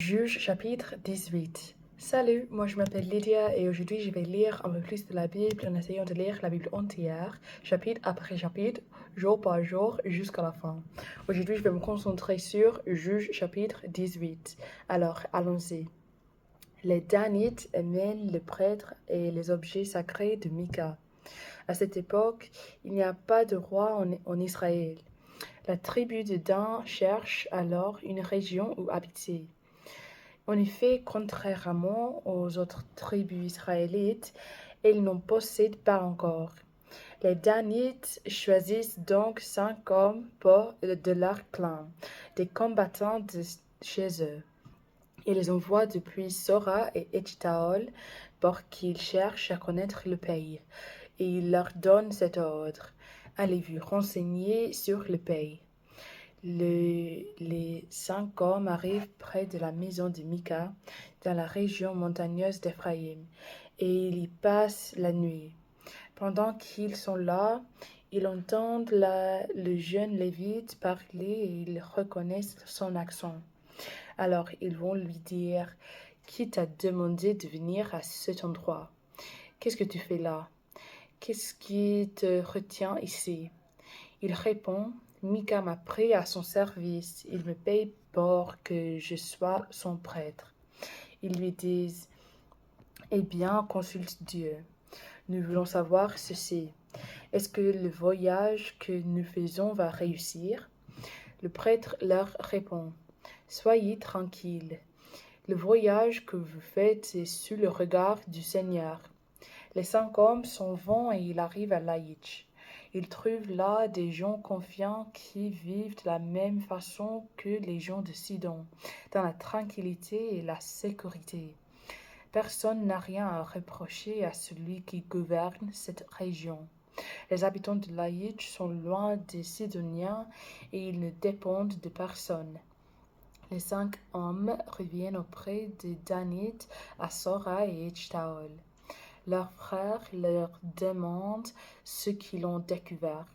Juge chapitre 18. Salut, moi je m'appelle Lydia et aujourd'hui je vais lire un peu plus de la Bible en essayant de lire la Bible entière, chapitre après chapitre, jour par jour jusqu'à la fin. Aujourd'hui je vais me concentrer sur Juge chapitre 18. Alors allons-y. Les Danites mènent le prêtre et les objets sacrés de Mika. À cette époque, il n'y a pas de roi en Israël. La tribu de Dan cherche alors une région où habiter. En effet, contrairement aux autres tribus israélites, elles n'en possèdent pas encore. Les Danites choisissent donc 5 hommes de leur clan, des combattants de chez eux. Ils les envoient depuis Sora et Eshtaol pour qu'ils cherchent à connaître le pays, et ils leur donnent cet ordre. Allez vous renseigner sur le pays. Les 5 hommes arrivent près de la maison de Mika, dans la région montagneuse d'Éphraïm, et ils y passent la nuit. Pendant qu'ils sont là, ils entendent le jeune Lévite parler et ils reconnaissent son accent. Alors ils vont lui dire: Qui t'a demandé de venir à cet endroit? Qu'est-ce que tu fais là? Qu'est-ce qui te retient ici? Il répond: Mika m'a pris à son service, il me paye pour que je sois son prêtre. Ils lui disent: Eh bien, consulte Dieu. Nous voulons savoir ceci. Est-ce que le voyage que nous faisons va réussir? Le prêtre leur répond: Soyez tranquilles. Le voyage que vous faites est sous le regard du Seigneur. Les 5 hommes s'en vont et ils arrivent à Laïch. Ils trouvent là des gens confiants qui vivent de la même façon que les gens de Sidon, dans la tranquillité et la sécurité. Personne n'a rien à reprocher à celui qui gouverne cette région. Les habitants de Laïch sont loin des Sidoniens et ils ne dépendent de personne. Les 5 hommes reviennent auprès des Danites à Sora et Eshtaol. Leurs frères leur demandent ce qu'ils ont découvert.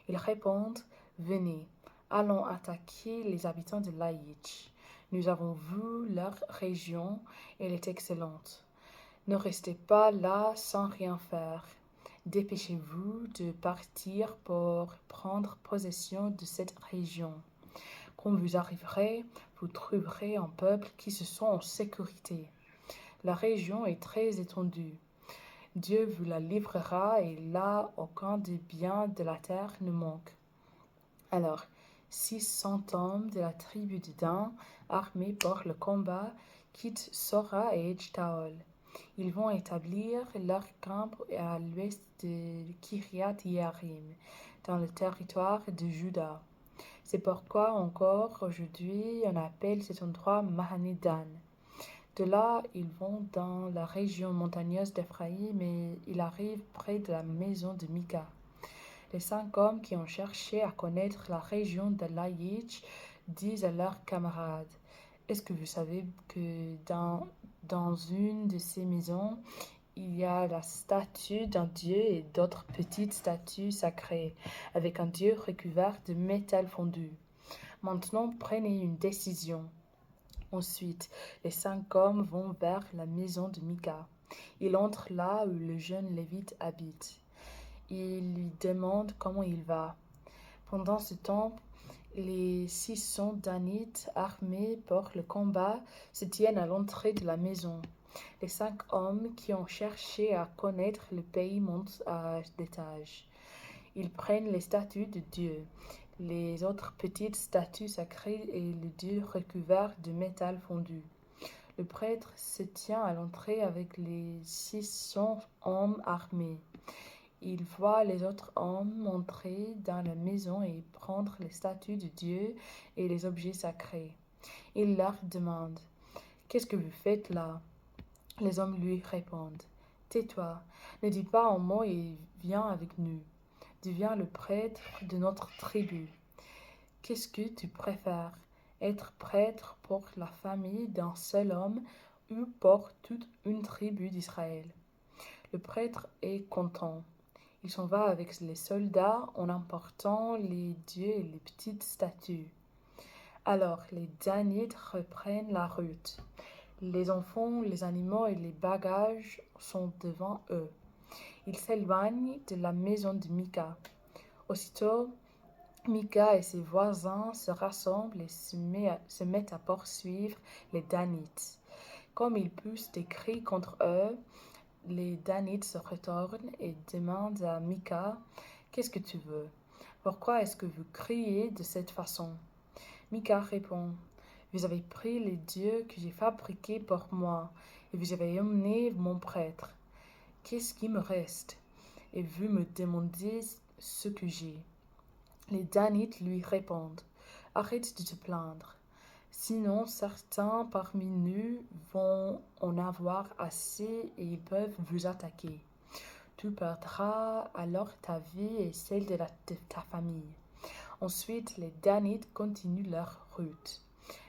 Ils répondent: Venez, allons attaquer les habitants de Laïch. Nous avons vu leur région, elle est excellente. Ne restez pas là sans rien faire. Dépêchez-vous de partir pour prendre possession de cette région. Quand vous arriverez, vous trouverez un peuple qui se sent en sécurité. La région est très étendue. Dieu vous la livrera et là aucun des biens de la terre ne manque. Alors, 600 hommes de la tribu de Dan, armés pour le combat, quittent Sora et Eshtaol. Ils vont établir leur camp à l'ouest de Kiriath Yearim, dans le territoire de Juda. C'est pourquoi encore aujourd'hui on appelle cet endroit Mahane Dan. De là, ils vont dans la région montagneuse d'Éphraïm et ils arrivent près de la maison de Mika. Les 5 hommes qui ont cherché à connaître la région de Laïch disent à leurs camarades: Est-ce que vous savez que dans une de ces maisons, il y a la statue d'un dieu et d'autres petites statues sacrées, avec un dieu recouvert de métal fondu? Maintenant, prenez une décision. Ensuite, les 5 hommes vont vers la maison de Mika. Ils entrent là où le jeune Lévite habite. Ils lui demandent comment il va. Pendant ce temps, les 600 Danites armés pour le combat se tiennent à l'entrée de la maison. Les 5 hommes qui ont cherché à connaître le pays montent à l'étage. Ils prennent les statues de Dieu, les autres petites statues sacrées et le Dieu recouvert de métal fondu. Le prêtre se tient à l'entrée avec les 600 hommes armés. Il voit les autres hommes entrer dans la maison et prendre les statues de Dieu et les objets sacrés. Il leur demande: Qu'est-ce que vous faites là? Les hommes lui répondent: Tais-toi, ne dis pas un mot et viens avec nous. Deviens le prêtre de notre tribu. Qu'est-ce que tu préfères, être prêtre pour la famille d'un seul homme ou pour toute une tribu d'Israël? Le prêtre est content. Il s'en va avec les soldats en emportant les dieux et les petites statues. Alors les Danites reprennent la route. Les enfants, les animaux et les bagages sont devant eux. Ils s'éloignent de la maison de Mika. Aussitôt, Mika et ses voisins se rassemblent et se mettent à poursuivre les Danites. Comme ils poussent des cris contre eux, les Danites se retournent et demandent à Mika: Qu'est-ce que tu veux? Pourquoi est-ce que vous criez de cette façon? Mika répond: Vous avez pris les dieux que j'ai fabriqués pour moi, et vous avez emmené mon prêtre. Qu'est-ce qui me reste? Et vous me demandez ce que j'ai. Les Danites lui répondent: Arrête de te plaindre, sinon certains parmi nous vont en avoir assez et ils peuvent vous attaquer. Tu perdras alors ta vie et celle de ta famille. Ensuite, les Danites continuent leur route.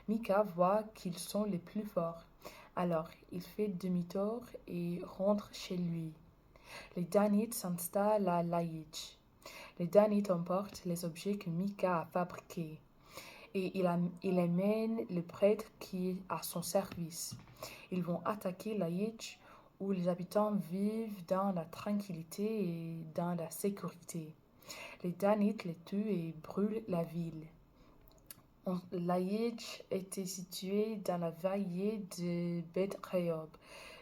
Mika voit qu'ils sont les plus forts. Alors, il fait demi-tour et rentre chez lui. Les Danites s'installent à Laïch. Les Danites emportent les objets que Mika a fabriqués et il amène le prêtre qui est à son service. Ils vont attaquer Laïch où les habitants vivent dans la tranquillité et dans la sécurité. Les Danites les tuent et brûlent la ville. Laïch était situé dans la vallée de Beth Rehob,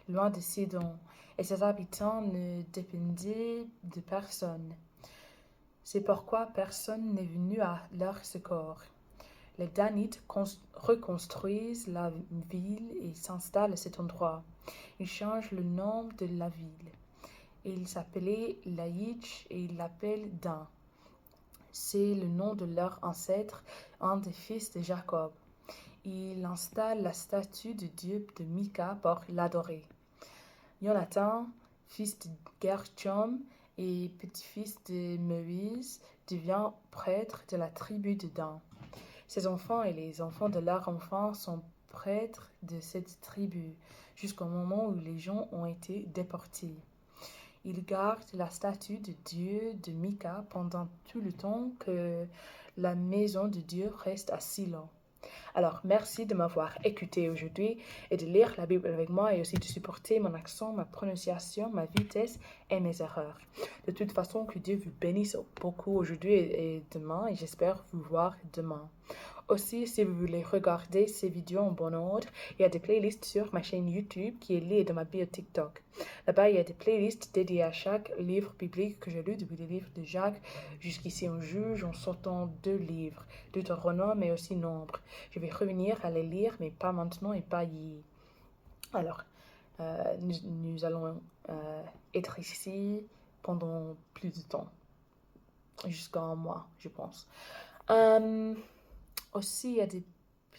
loin de Sidon, et ses habitants ne dépendaient de personne. C'est pourquoi personne n'est venu à leur secours. Les Danites reconstruisent la ville et s'installent à cet endroit. Ils changent le nom de la ville. Il s'appelait Laïch et ils l'appellent Dan. C'est le nom de leur ancêtre, un des fils de Jacob. Il installe la statue de Dieu de Mika pour l'adorer. Jonathan, fils de Gershom et petit-fils de Moïse, devient prêtre de la tribu de Dan. Ses enfants et les enfants de leurs enfants sont prêtres de cette tribu, jusqu'au moment où les gens ont été déportés. Ils gardent la statue de Dieu de Mika pendant tout le temps que la maison de Dieu reste à Silo. Alors, merci de m'avoir écouté aujourd'hui et de lire la Bible avec moi et aussi de supporter mon accent, ma prononciation, ma vitesse et mes erreurs. De toute façon, que Dieu vous bénisse beaucoup aujourd'hui et demain et j'espère vous voir demain. Aussi, si vous voulez regarder ces vidéos en bon ordre, il y a des playlists sur ma chaîne YouTube qui est liée dans ma bio TikTok. Là-bas, il y a des playlists dédiées à chaque livre biblique que j'ai lu depuis les livres de Jacques jusqu'ici on juge en sortant 2 livres, Deutéronome mais aussi Nombre. Je vais revenir à les lire, mais pas maintenant et pas hier. Alors, nous allons être ici pendant plus de temps, jusqu'à un mois, je pense. Aussi, il y a des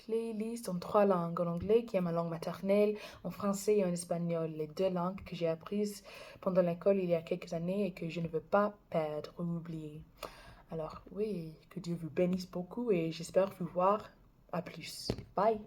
playlists en 3 langues, en anglais, qui est ma langue maternelle, en français et en espagnol, les 2 langues que j'ai apprises pendant l'école il y a quelques années et que je ne veux pas perdre ou oublier. Alors, oui, que Dieu vous bénisse beaucoup et j'espère vous voir. À plus. Bye.